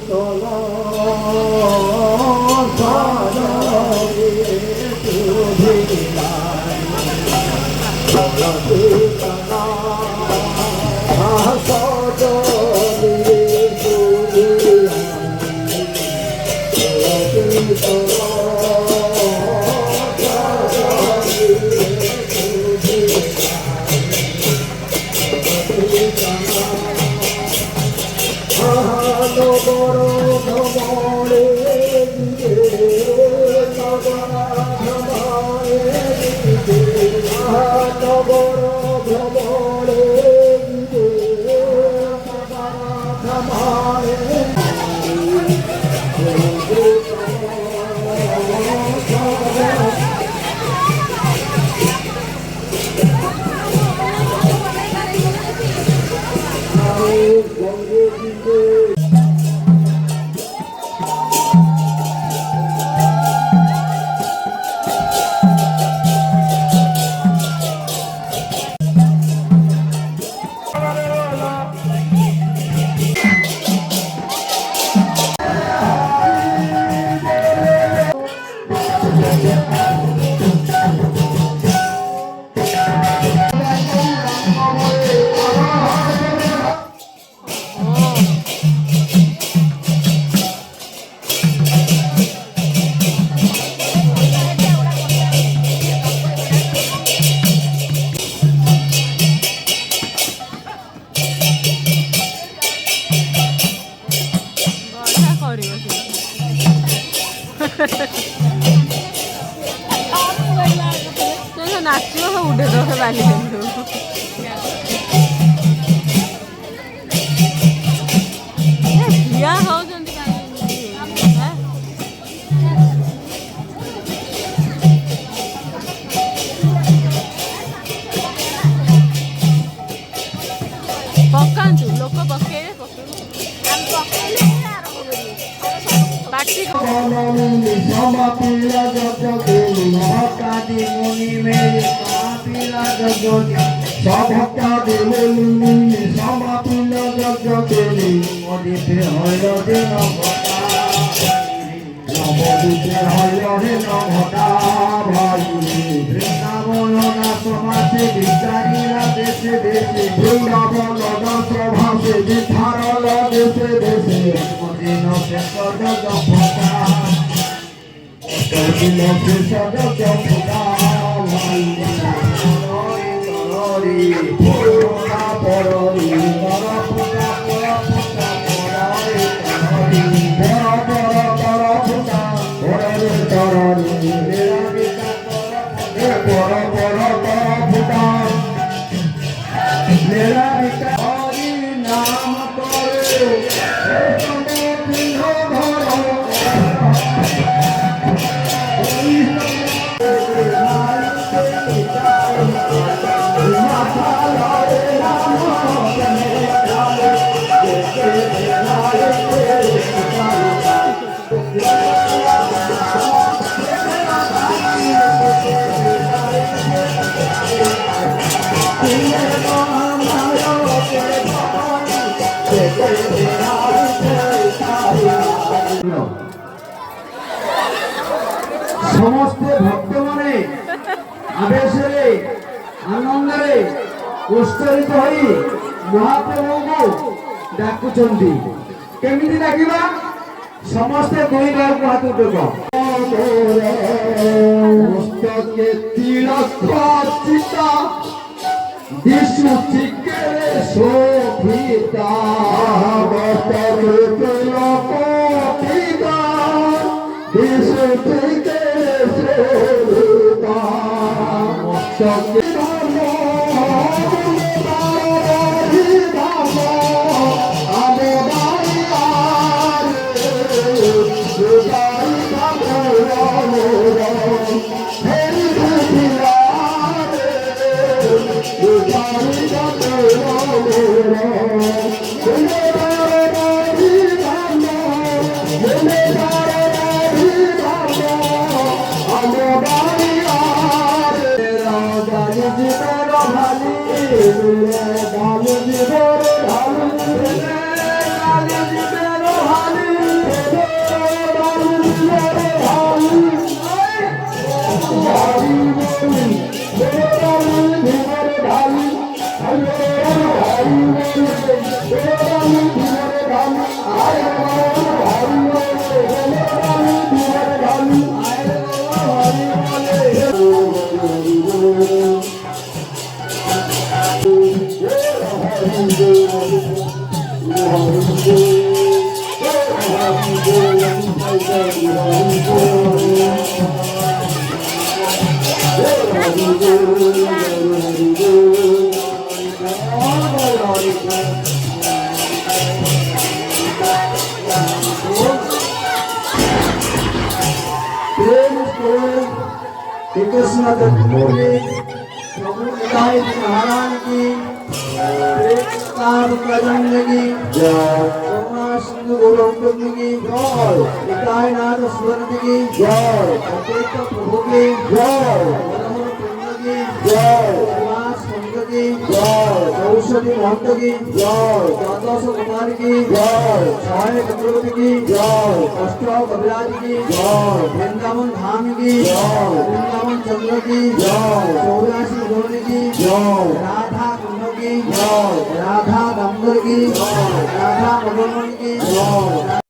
তোলা সারে नाचिब उठे तो बाली ठिया हो पकातु लोक पके समस्ते भक्त माने आवेशरे आनंदरे उत्सरित होई महाप्रभु को डाकुचंती केमिति डाकिबा समस्ते दुई बार हाथ उठेबो मस्तके तिलक चिता दिशु चिकेरे शोभिता मस्तके तिलक चिता दिशु चिकेरे शोभिता मस्तके कृष्ण जन्मभूमि प्रभु निताई महाराज की प्रेम प्रजंड की सोमा सिंधु गौरव की जय निताई नाथ स्वर्ण की जय अद्वैत प्रभु की जय मनोहर कुंड की जय निवास कुंड की जय औषधि महंत की जय द्वादश कुमार की जय छाय चक्रवर्ती की जय अष्टाव कविराज की जय वृंदावन धाम की जय वृंदावन चंद्र की जय चौरासी जोड़ी की जय राधा कुंड की जय राधा गंगर की जय राधा मधुमन की जय।